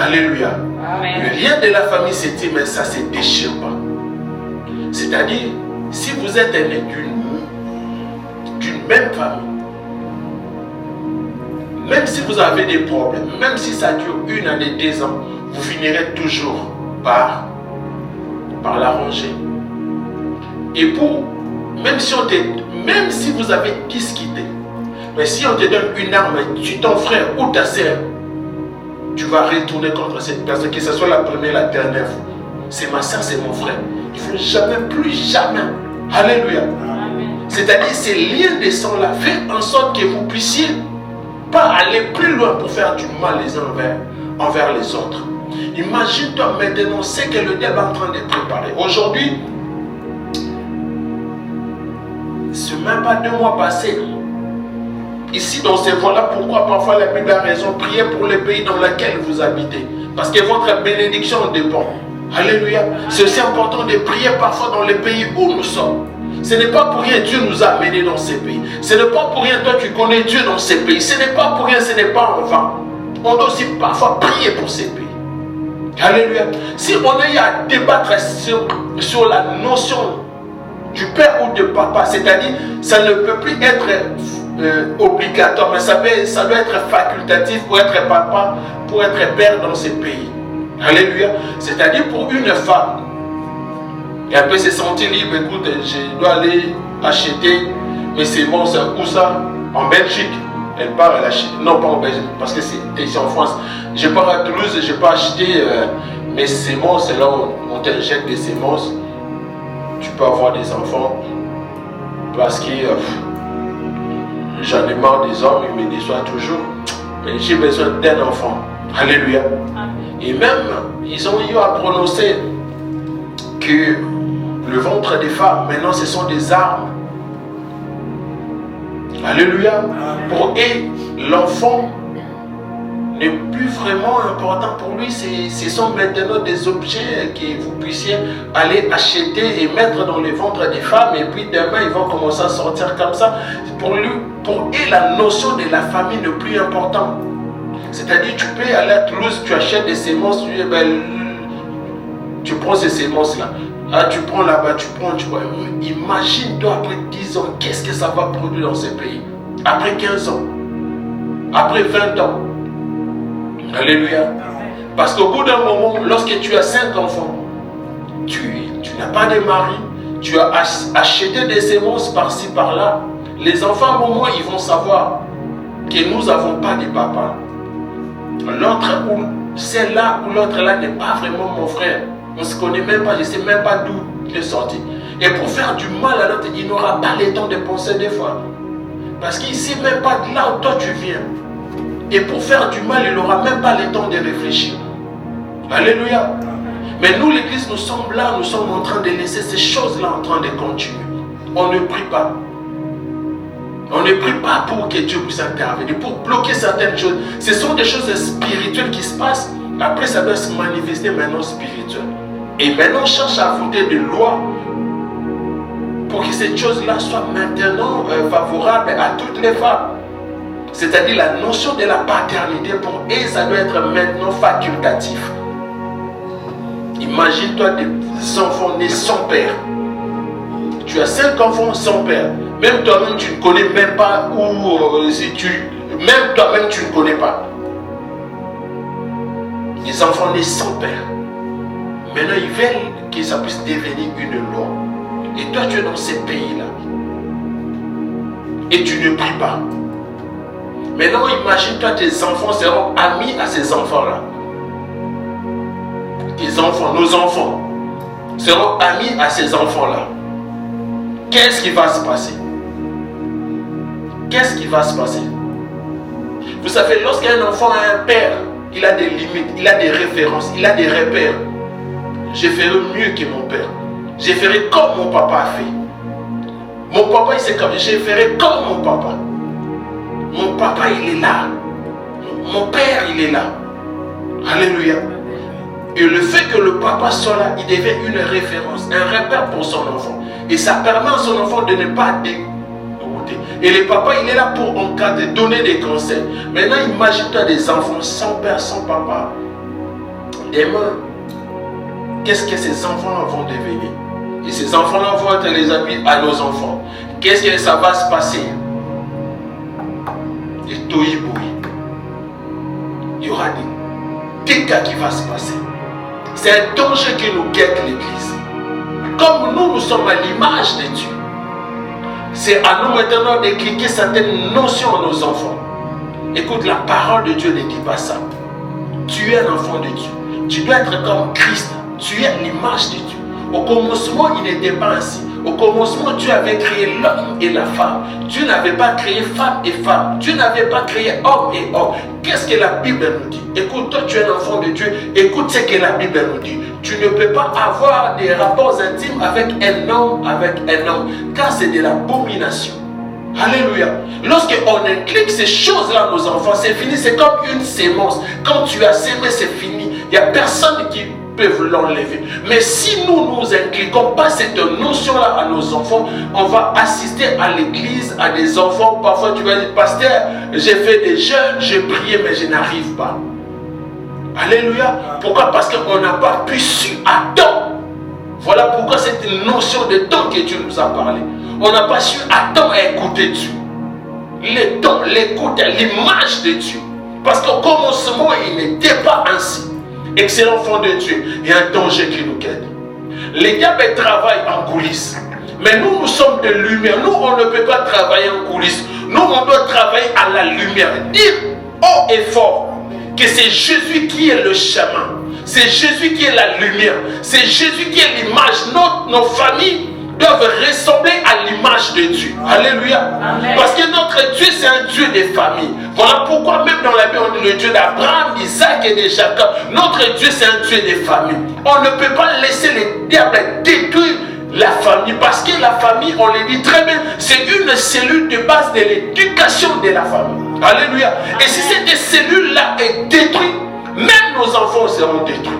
Alléluia. Amen. Le lien de la famille s'étire, mais ça ne se déchire pas. C'est-à-dire, si vous êtes né d'une même famille, même si vous avez des problèmes, même si ça dure 1 année, 2 ans, vous finirez toujours par l'arranger. Et même si vous avez discuté, mais si on te donne une arme, ton frère ou ta sœur, tu vas retourner contre cette personne, que ce soit la première, la dernière fois. C'est ma sœur, c'est mon frère. Il ne faut jamais, plus jamais. Alléluia. C'est-à-dire, ces liens de sang-là, faites en sorte que vous puissiez pas aller plus loin pour faire du mal les uns envers les autres. Imagine-toi maintenant ce que le diable est en train de préparer. Aujourd'hui, ce même pas 2 mois passés, ici dans ces voies-là, pourquoi parfois la Bible a raison, priez pour les pays dans lesquels vous habitez. Parce que votre bénédiction dépend. Alléluia. C'est aussi important de prier parfois dans les pays où nous sommes. Ce n'est pas pour rien Dieu nous a amenés dans ces pays. Ce n'est pas pour rien toi tu connais Dieu dans ces pays. Ce n'est pas pour rien, ce n'est pas en vain. On doit aussi parfois prier pour ces pays. Alléluia. Si on est à débattre sur la notion du père ou de papa, c'est-à-dire ça ne peut plus être obligatoire, mais ça doit être facultatif pour être papa, pour être père dans ces pays. Alléluia. C'est-à-dire pour une femme, et elle peut se sentir libre, écoute, je dois aller acheter mes semences, où ça? En Belgique. Elle part, elle achète. Non, pas en Belgique, parce que c'est ici en France. Je pars à Toulouse, je peux acheter mes semences, là on t'injecte des semences. Tu peux avoir des enfants, parce que j'en ai marre des hommes, ils me déçoivent toujours. Mais j'ai besoin d'un enfant. Alléluia. Et même, ils ont eu à prononcer que le ventre des femmes, maintenant, ce sont des armes. Alléluia. Pour eux, l'enfant n'est plus vraiment important pour lui. Ce sont maintenant des objets que vous puissiez aller acheter et mettre dans les ventres des femmes. Et puis demain, ils vont commencer à sortir comme ça. Pour eux, la notion de la famille n'est plus importante. C'est-à-dire, tu peux aller à Toulouse, tu achètes des semences, tu prends ces semences-là. Ah, tu prends là-bas, tu prends. Imagine-toi après 10 ans, qu'est-ce que ça va produire dans ces pays? Après 15 ans, après 20 ans. Alléluia. Parce qu'au bout d'un moment, lorsque tu as 5 enfants, tu n'as pas de mari, tu as acheté des semences par-ci, par-là. Les enfants, au moins, ils vont savoir que nous n'avons pas de papa. L'autre, celle-là ou l'autre-là n'est pas vraiment mon frère. On ne se connaît même pas, je ne sais même pas d'où il est sorti. Et pour faire du mal à l'autre, il n'aura pas le temps de penser des fois. Parce qu'il ne sait même pas de là où toi tu viens. Et pour faire du mal, il n'aura même pas le temps de réfléchir. Alléluia. Mais nous, l'église, nous sommes là, nous sommes en train de laisser ces choses-là en train de continuer. On ne prie pas. On ne prie pas pour que Dieu puisse intervenir, pour bloquer certaines choses. Ce sont des choses spirituelles qui se passent. Après, ça doit se manifester maintenant spirituel. Et maintenant, on cherche à voter des lois pour que cette chose-là soit maintenant favorable à toutes les femmes. C'est-à-dire la notion de la paternité pour eux, ça doit être maintenant facultatif. Imagine-toi des enfants nés sans père. Tu as 5 enfants sans père. Même toi-même, tu ne connais même pas où, même toi-même, tu ne connais pas. Les enfants nés sans père. Maintenant, ils veulent que ça puisse devenir une loi. Et toi, tu es dans ces pays-là. Et tu ne pries pas. Maintenant, imagine-toi, tes enfants seront amis à ces enfants-là. Tes enfants, nos enfants, seront amis à ces enfants-là. Qu'est-ce qui va se passer? Qu'est-ce qui va se passer? Vous savez, lorsqu'un enfant a un père, il a des limites, il a des références, il a des repères. Je ferai mieux que mon père. Je ferai comme mon papa a fait. Mon papa, il sait comme je ferai comme mon papa. Mon papa, il est là. Mon père, il est là. Alléluia. Et le fait que le papa soit là, il devient une référence, un repère pour son enfant. Et ça permet à son enfant de ne pas dérouter. Et le papa, il est là pour encadrer, donner des conseils. Maintenant, imagine-toi des enfants sans père, sans papa. Demain, qu'est-ce que ces enfants vont devenir? Et ces enfants-là vont être les amis à nos enfants. Qu'est-ce que ça va se passer? Des tohi-bohi. Il y aura des dégâts qui vont se passer. C'est un danger qui nous guette l'Église. Comme nous sommes à l'image de Dieu, c'est à nous maintenant d'expliquer certaines notions à nos enfants. Écoute, la parole de Dieu ne dit pas ça. Tu es un enfant de Dieu. Tu dois être comme Christ. Tu es l'image de Dieu. Au commencement, il n'était pas ainsi. Au commencement, Dieu avait créé l'homme et la femme. Dieu n'avait pas créé femme et femme. Dieu n'avait pas créé homme et homme. Qu'est-ce que la Bible nous dit? Écoute, toi, tu es un enfant de Dieu. Écoute ce que la Bible nous dit. Tu ne peux pas avoir des rapports intimes avec un homme, car c'est de l'abomination. Alléluia. Lorsqu'on implique ces choses-là à nos enfants, c'est fini. C'est comme une sémence. Quand tu as sémé, c'est fini. Il n'y a personne qui peuvent l'enlever. Mais si nous impliquons pas cette notion-là à nos enfants, on va assister à l'église, à des enfants. Parfois, tu vas dire, pasteur, j'ai fait des jeûnes, j'ai prié, mais je n'arrive pas. Alléluia. Pourquoi? Parce qu'on n'a pas pu suivre à temps. Voilà pourquoi c'est une notion de temps que Dieu nous a parlé. On n'a pas su à temps écouter Dieu. Le temps, l'écoute, l'image de Dieu. Parce qu'au commencement, il n'était pas ainsi. Excellent enfant de Dieu, il y a un danger qui nous guette. Les diables travaillent en coulisses. Mais nous sommes de lumière. Nous, on ne peut pas travailler en coulisses. Nous, on doit travailler à la lumière. Dire haut et fort que c'est Jésus qui est le chemin. C'est Jésus qui est la lumière. C'est Jésus qui est l'image. Nos familles doivent ressembler à l'image de Dieu. Alléluia. Amen. Parce que notre Dieu, c'est un Dieu des familles. Voilà pourquoi même dans la Bible, on dit le Dieu d'Abraham, d'Isaac et de Jacob. Notre Dieu, c'est un Dieu des familles. On ne peut pas laisser les diables détruire la famille. Parce que la famille, on le dit très bien, c'est une cellule de base de l'éducation de la famille. Alléluia. Amen. Et si cette cellule-là est détruite, même nos enfants seront détruits.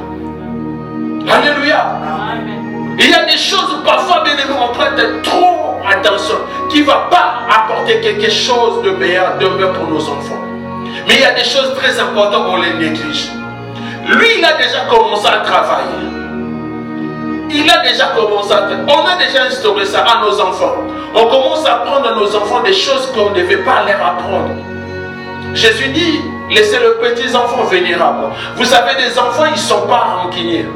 Alléluia. Amen. Il y a des choses parfois, bien aimés, on prête trop attention, qui ne va pas apporter quelque chose de meilleur pour nos enfants. Mais il y a des choses très importantes, on les néglige. Lui, il a déjà commencé à travailler. Il a déjà commencé à travailler. On a déjà instauré ça à nos enfants. On commence à apprendre à nos enfants des choses qu'on ne devait pas leur apprendre. Jésus dit, laissez les petits enfants venir à moi. Vous savez, des enfants, ils ne sont pas rancuniers.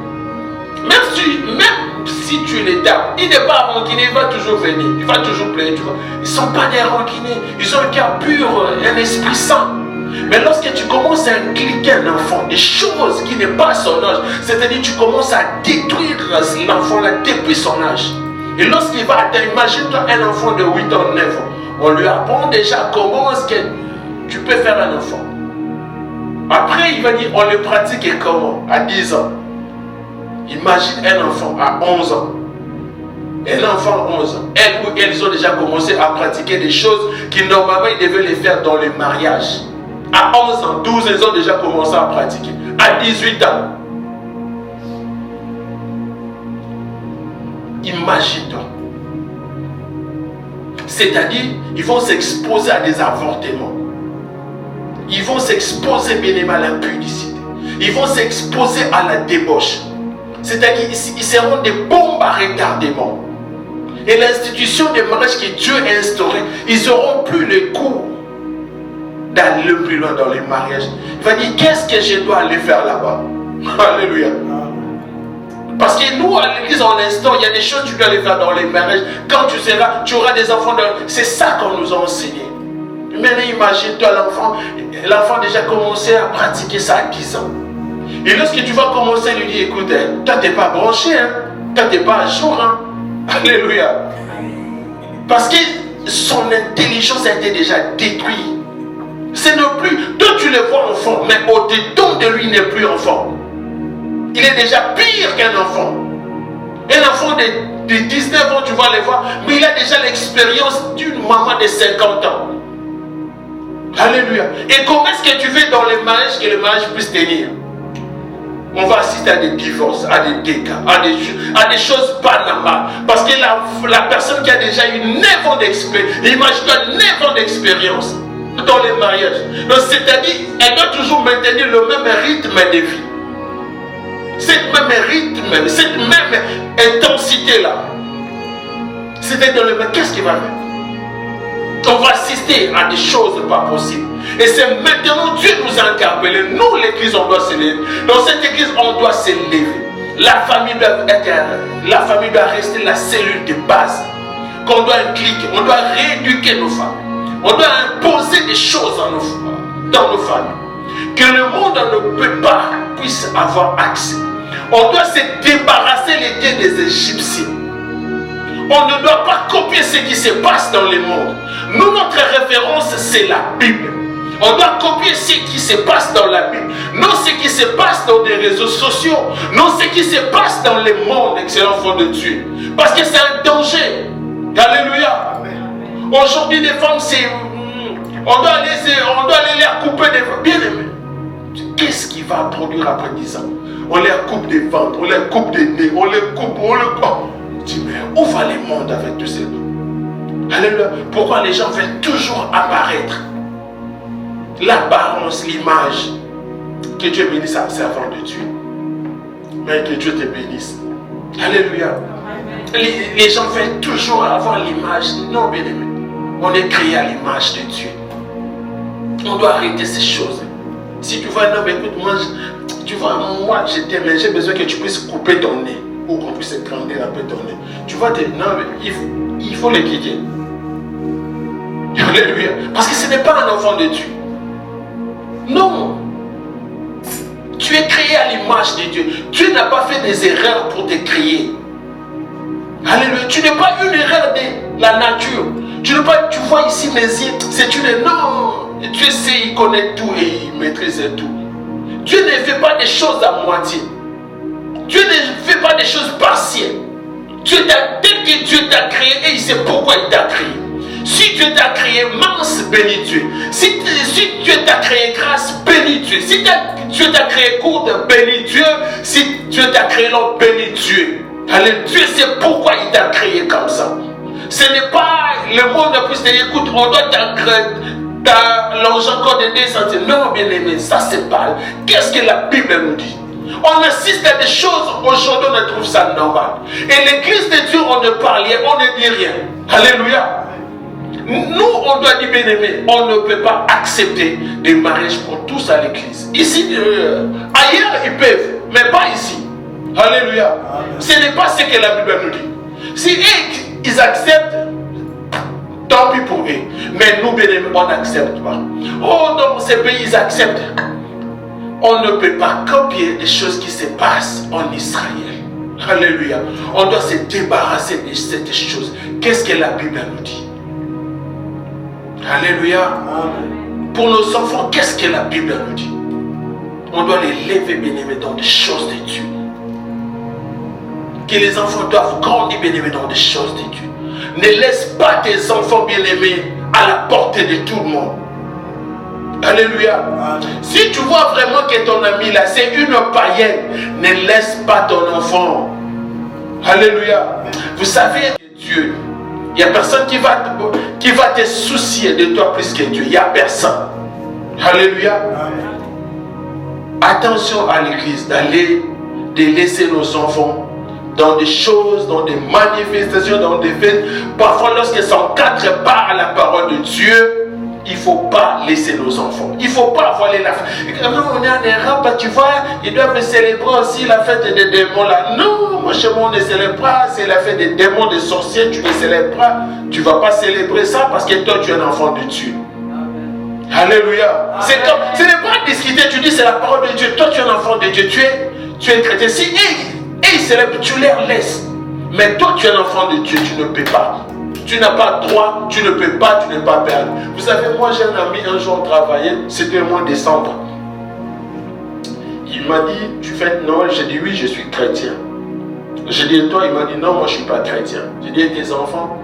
Même si tu les tapes, il n'est pas rancunier, il va toujours venir, il va toujours pleurer. Ils ne sont pas des rancuniers, ils ont un cœur pur, un esprit saint. Mais lorsque tu commences à impliquer un enfant, des choses qui n'est pas son âge, c'est-à-dire tu commences à détruire l'enfant là depuis son âge. Et lorsqu'il va atteindre, imagine-toi un enfant de 8 ans, 9 ans, on lui apprend déjà comment est-ce que tu peux faire un enfant. Après, il va dire, on le pratique et comment? À 10 ans. Imagine un enfant à 11 ans. Un enfant 11 ans, elles ont déjà commencé à pratiquer des choses qui normalement ils devaient les faire dans le mariage. À 11 ans, 12, elles ont déjà commencé à pratiquer. À 18 ans. Imagine-toi. C'est-à-dire, ils vont s'exposer à des avortements. Ils vont s'exposer bien à l'impudicité. Ils vont s'exposer à la débauche. C'est-à-dire, ils seront des bombes à retardement. Et l'institution des mariages que Dieu a instaurée, ils n'auront plus le coup d'aller plus loin dans les mariages. Il va dire, qu'est-ce que je dois aller faire là-bas? Alléluia. Parce que nous, à l'église, en l'instant, il y a des choses que tu dois aller faire dans les mariages. Quand tu auras des enfants. C'est ça qu'on nous a enseigné. Maintenant, imagine-toi, l'enfant déjà commencé à pratiquer ça à 10 ans. Et lorsque tu vas commencer à lui dire, écoute, toi, tu n'es pas branché, hein? Toi, tu n'es pas à jour. Hein? Alléluia. Parce que son intelligence a été déjà détruite. Ce n'est plus, toi tu le vois enfant, mais au-dedans de lui il n'est plus enfant. Il est déjà pire qu'un enfant. Un enfant de 19 ans, tu vas le voir, mais il a déjà l'expérience d'une maman de 50 ans. Alléluia. Et comment est-ce que tu veux dans le mariage que le mariage puisse tenir? On va assister à des divorces, à des dégâts, à des choses pas normales. Parce que la personne qui a déjà eu 9 ans d'expérience, imagine-toi 9 ans d'expérience dans les mariages. Donc c'est-à-dire, elle doit toujours maintenir le même rythme de vie. Cette même rythme, cette même intensité-là. C'est-à-dire dans le même, qu'est-ce qu'il va faire? On va assister à des choses pas possibles. Et c'est maintenant Dieu nous a interpellés. Nous, l'église, on doit se lever. Dans cette église, on doit se lever. La famille doit rester la cellule de base. Qu'on doit impliquer. On doit rééduquer nos familles. On doit imposer des choses dans nos familles. Que le monde ne peut pas puisse avoir accès. On doit se débarrasser les dieux des Égyptiens. On ne doit pas copier ce qui se passe dans le monde. Nous, notre référence, c'est la Bible. On doit copier ce qui se passe dans la Bible. Non ce qui se passe dans des réseaux sociaux. Non ce qui se passe dans le monde, excellent enfant de Dieu. Parce que c'est un danger. Alléluia. Aujourd'hui, les femmes, on doit aller les couper des femmes. Bien aimé. Qu'est-ce qui va produire après 10 ans? On les coupe des ventres, on les coupe des nez, on les coupe. Dis, mais où va le monde avec tous ces noms? Alléluia. Pourquoi les gens veulent toujours apparaître? L'apparence, l'image. Que Dieu bénisse un servant de Dieu. Mais que Dieu te bénisse. Alléluia. Les gens veulent toujours avoir l'image. Non, bien aimé. On est créé à l'image de Dieu. On doit arrêter ces choses. Si tu vois un homme, écoute, moi je t'aime, mais j'ai besoin que tu puisses couper ton nez. Ou qu'on puisse grandir un peu ton nez. Tu vois, non, mais il faut le quitter. Alléluia. Parce que ce n'est pas un enfant de Dieu. Non. Tu es créé à l'image de Dieu. Dieu n'a pas fait des erreurs pour te créer. Alléluia. Tu n'es pas une erreur de la nature. Tu vois ici mes yeux. C'est une... Non. Dieu sait, il connaît tout et il maîtrise tout. Dieu ne fait pas des choses à moitié. Dieu ne fait pas des choses partielles. Tel que Dieu t'a créé et il sait pourquoi il t'a créé. Si Dieu t'a créé mince, bénis Dieu. Si Dieu t'a créé grasse, bénis Dieu. Si Dieu t'a créé courte, bénis Dieu. Si Dieu t'a créé long, bénis Dieu. Allez, Dieu sait pourquoi il t'a créé comme ça. Ce n'est pas le monde de plus te dire, écoute, on doit t'allonger encore de 2 cm. Non, bien aimé, ça c'est pas. Qu'est-ce que la Bible nous dit? On assiste à des choses, aujourd'hui on trouve ça normal. Et l'église de Dieu, on ne parle rien, on ne dit rien. Alléluia. Nous, on doit dire, bien aimé, on ne peut pas accepter des mariages pour tous à l'église. Ici, ailleurs, ils peuvent, mais pas ici. Alléluia. Ce n'est pas ce que la Bible nous dit. Si ils acceptent, tant pis pour eux. Mais nous, bien aimé, on n'accepte pas. Oh, dans ces pays, ils acceptent. On ne peut pas copier les choses qui se passent en Israël. Alléluia. On doit se débarrasser de cette chose. Qu'est-ce que la Bible nous dit? Alléluia. Amen. Pour nos enfants, qu'est-ce que la Bible nous dit? On doit les lever, bien aimés, dans des choses de Dieu. que les enfants doivent grandir, bien-aimés, dans des choses de Dieu. Ne laisse pas tes enfants, bien-aimés, à la portée de tout le monde. Alléluia. Si tu vois vraiment que ton ami là, c'est une païenne, ne laisse pas ton enfant. Alléluia. Vous savez, Dieu, il n'y a personne qui va te soucier de toi plus que Dieu. Il n'y a personne. Alléluia. Attention à l'église de laisser nos enfants dans des choses, dans des manifestations, dans des fêtes. Parfois, lorsqu'ils s'encadrent pas à la parole de Dieu, il ne faut pas laisser nos enfants. Il ne faut pas voler la fête. On est en Europe, tu vois, ils doivent célébrer aussi la fête des démons là. Non, moi chez moi on ne célèbre pas. C'est la fête des démons, des sorciers, tu ne célèbres pas. Tu ne vas pas célébrer ça parce que toi tu es un enfant de Dieu. Alléluia. C'est comme, ce n'est pas discuter, tu dis c'est la parole de Dieu. Toi tu es un enfant de Dieu, tu es chrétien. Si ils célèbrent, tu les laisses. Mais toi tu es un enfant de Dieu, tu ne peux pas. Tu n'as pas droit, tu ne peux pas, tu n'es pas perdu. Vous savez, moi j'ai un ami un jour travaillé, c'était le mois de décembre. Il m'a dit, tu fêtes Noël? J'ai dit oui, je suis chrétien. J'ai dit et toi? Il m'a dit non, moi je ne suis pas chrétien. J'ai dit et tes enfants?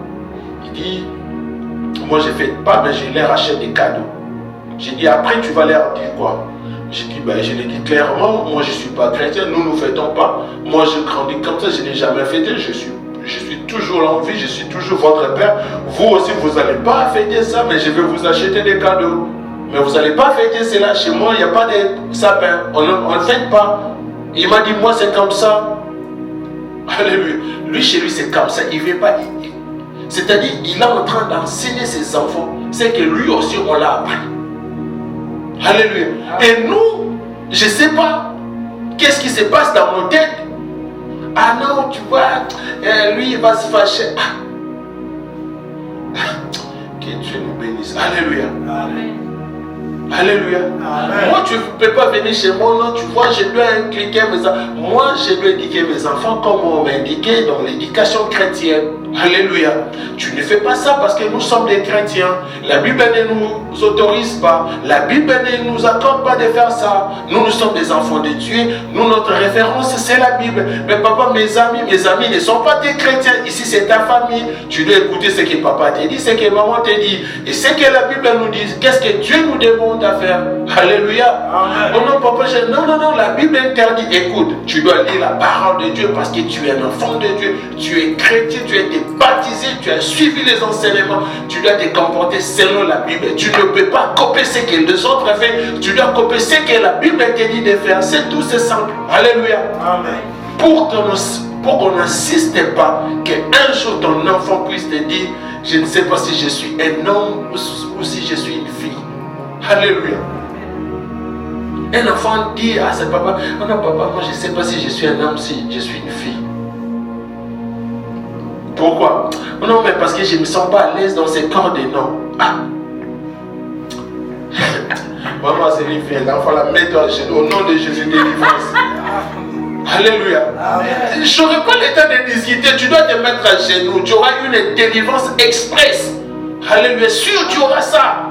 Il dit, moi je ne fête pas, mais je leur achète des cadeaux. J'ai dit après tu vas leur dire quoi? J'ai dit, ben, je l'ai dit clairement, moi je ne suis pas chrétien, nous ne fêtons pas. Moi je grandis comme ça, je n'ai jamais fêté, je suis toujours là en vie, je suis toujours votre père. Vous aussi, vous n'allez pas fêter ça, mais je vais vous acheter des cadeaux. Mais vous n'allez pas fêter cela. Chez moi, il n'y a pas de sapin. On ne fête pas. Il m'a dit, moi, c'est comme ça. Alléluia. Lui, chez lui, c'est comme ça. Il ne veut pas. C'est-à-dire, il est en train d'enseigner ses enfants. C'est que lui aussi, on l'a appris. Alléluia. Et nous, je ne sais pas qu'est-ce qui se passe dans nos têtes. Ah non, tu vois, lui il va se fâcher. Que Dieu nous bénisse. Alléluia. Amen. Alléluia. Amen. Moi, tu ne peux pas venir chez moi, non, tu vois, je dois impliquer mes enfants. Moi, je dois éduquer mes enfants comme on m'a indiqué dans l'éducation chrétienne. Alléluia. Tu ne fais pas ça parce que nous sommes des chrétiens. La Bible ne nous autorise pas. La Bible ne nous accorde pas de faire ça. Nous sommes des enfants de Dieu. Nous, notre référence, c'est la Bible. Mais papa, mes amis ne sont pas des chrétiens. Ici, c'est ta famille. Tu dois écouter ce que papa te dit, ce que maman te dit. Et ce que la Bible nous dit. Qu'est-ce que Dieu nous demande à faire? Alléluia. Oh non, papa, non, la Bible interdit. Écoute, tu dois lire la parole de Dieu parce que tu es un enfant de Dieu. Tu es chrétien, tu as été baptisé, tu as suivi les enseignements, tu dois te comporter selon la Bible. Tu ne peux pas copier ce que les autres font, tu dois copier ce que la Bible te dit de faire. C'est tout, c'est simple. Alléluia. Amen. Pour qu'on n'insiste pas qu'un jour ton enfant puisse te dire, je ne sais pas si je suis un homme ou si je suis une fille. Alléluia. Un enfant dit à ses papa, oh non papa, moi je ne sais pas si je suis un homme, si je suis une fille. Pourquoi? Non, mais parce que je ne me sens pas à l'aise dans ces corps de noms. Ah. Maman, c'est une fille, l'enfant la met à genoux. Au nom de Jésus, délivrance. Alléluia. Je n'aurai pas le temps de discuter. Tu dois te mettre à genoux. Tu auras une délivrance express. Alléluia. Sûr, tu auras ça.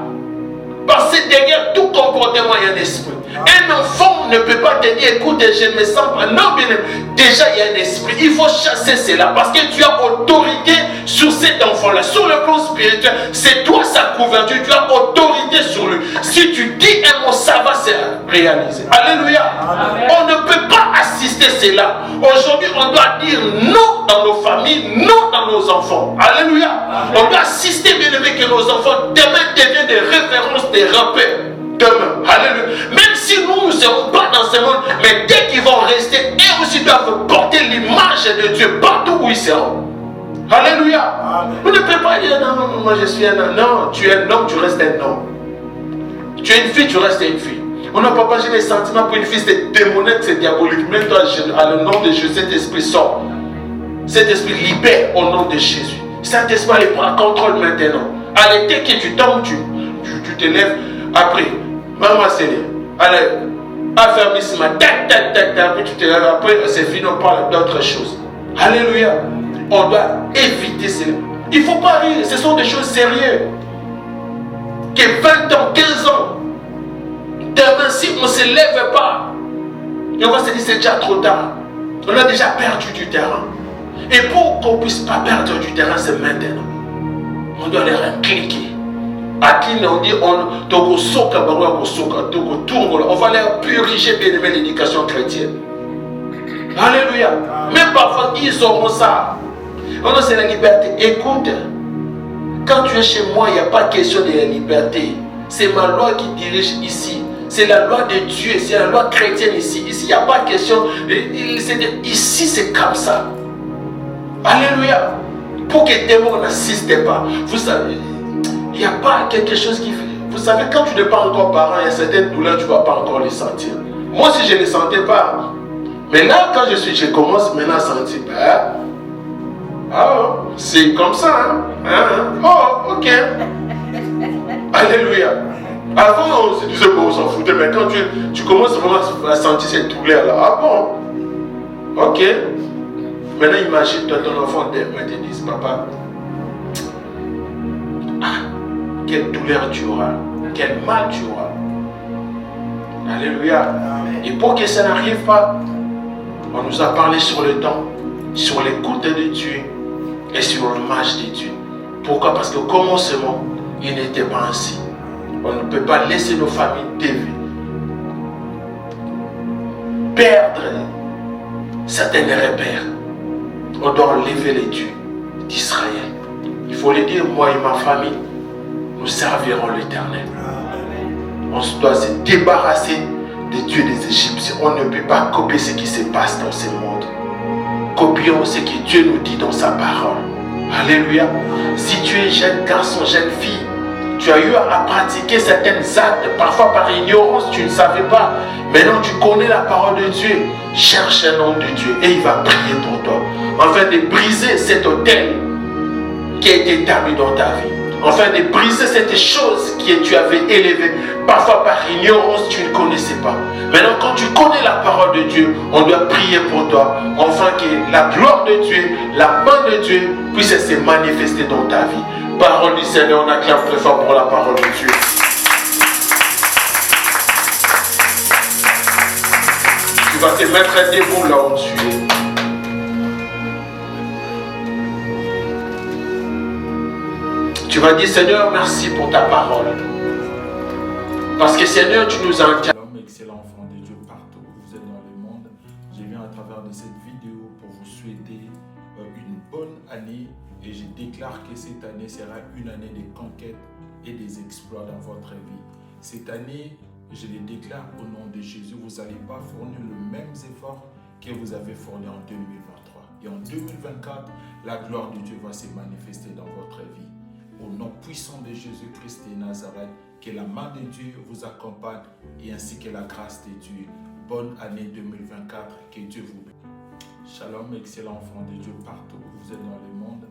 Parce que derrière tout comportement, il y a un esprit. Un enfant ne peut pas te dire, écoute, je me sens pas. Non, bien, déjà il y a un esprit. Il faut chasser cela parce que tu as autorité sur cet enfant-là. Sur le plan spirituel, c'est toi sa couverture. Tu as autorité sur lui. Si tu dis un mot, ça va se réaliser. Alléluia. Amen. On ne peut pas assister cela. Aujourd'hui, on doit dire non dans nos familles, non dans nos enfants. Alléluia. Amen. On doit assister, bien aimé, que nos enfants demain deviennent des références, des repères. Demain. Alléluia. Même si nous ne serons pas dans ce monde, mais dès qu'ils vont rester, eux aussi doivent porter l'image de Dieu partout où ils seront. Alléluia. Amen. Vous ne pouvez pas dire non, moi je suis un homme. Non, tu es un homme, tu restes un homme. Tu es une fille, tu restes une fille. On n'a pas j'ai des sentiments pour une fille, c'est démoniaque, c'est diabolique. Même toi, à le nom de Jésus, cet esprit sort. Cet esprit libère au nom de Jésus. Cet esprit prend contrôle maintenant. Allez, dès que tu tombes, tu te lèves. Après, maman c'est allez, affermissement, tac, puis tu te lèves, après c'est fini, on parle d'autres choses. Alléluia. On doit éviter cela. Il ne faut pas rire, ce sont des choses sérieuses. Que 20 ans, 15 ans, demain si on ne se lève pas, et on va se dire c'est déjà trop tard. On a déjà perdu du terrain. Et pour qu'on ne puisse pas perdre du terrain, c'est maintenant. On doit les impliquer. À qui on dit, on va les purifier, bien aimer l'éducation chrétienne. Alléluia. Mais parfois, ils auront ça. On a c'est la liberté. Écoute, quand tu es chez moi, il n'y a pas question de la liberté. C'est ma loi qui dirige ici. C'est la loi de Dieu, c'est la loi chrétienne ici. Ici, il n'y a pas question. Ici, c'est comme ça. Alléluia. Pour que les démons n'assistent pas. Vous savez, il n'y a pas quelque chose qui fait. Vous savez, quand tu n'es pas encore parent, il y a certaines douleurs, tu ne vas pas encore les sentir. Moi aussi, je ne les sentais pas. Mais là, quand je commence maintenant à sentir, c'est comme ça. Oh, ok. Alléluia. Avant, on se disait qu'on s'en foutait, mais quand tu commences vraiment à sentir cette douleur-là, ah bon, ok. Maintenant, imagine-toi ton enfant demain te dise, papa, quelle douleur tu auras, quel mal tu auras. Alléluia. Et pour que ça n'arrive pas, on nous a parlé sur le temps, sur l'écoute de Dieu et sur l'image de Dieu. Pourquoi? Parce qu'au commencement, il n'était pas ainsi. On ne peut pas laisser nos familles perdre certains repères. On doit enlever les dieux d'Israël. Il faut le dire, moi et ma famille, nous servirons l'Éternel. On doit se débarrasser des dieux des Égyptiens. On ne peut pas copier ce qui se passe dans ce monde. Copions ce que Dieu nous dit dans sa parole. Alléluia. Si tu es jeune garçon, jeune fille, tu as eu à pratiquer certaines actes, parfois par ignorance, tu ne savais pas. Maintenant, tu connais la parole de Dieu. Cherche un homme de Dieu et il va prier pour toi. Afin de briser cet autel qui a été établi dans ta vie. Afin de briser cette chose que tu avais élevée. Parfois par ignorance, tu ne connaissais pas. Maintenant, quand tu connais la parole de Dieu, on doit prier pour toi. Afin que la gloire de Dieu, la main de Dieu puisse se manifester dans ta vie. Parole du Seigneur, on acclame très fort pour la parole de Dieu. Tu vas te mettre debout là où tu es. Tu vas dire, Seigneur, merci pour ta parole. Parce que Seigneur, tu nous as entendu. Shalom, excellent enfant de Dieu partout où vous êtes dans le monde. Je viens à travers de cette vidéo pour vous souhaiter une bonne année. Et je déclare que cette année sera une année de conquête et des exploits dans votre vie. Cette année, je le déclare au nom de Jésus, vous n'allez pas fournir les mêmes efforts que vous avez fournis en 2023. Et en 2024, la gloire de Dieu va se manifester dans votre vie. Au nom puissant de Jésus-Christ de Nazareth, que la main de Dieu vous accompagne et ainsi que la grâce de Dieu. Bonne année 2024, que Dieu vous bénisse. Shalom, excellent enfant de Dieu partout où vous êtes dans le monde.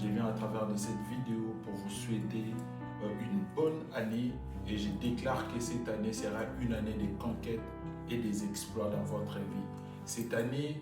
Je viens à travers de cette vidéo pour vous souhaiter une bonne année et je déclare que cette année sera une année de conquête et des exploits dans votre vie. Cette année,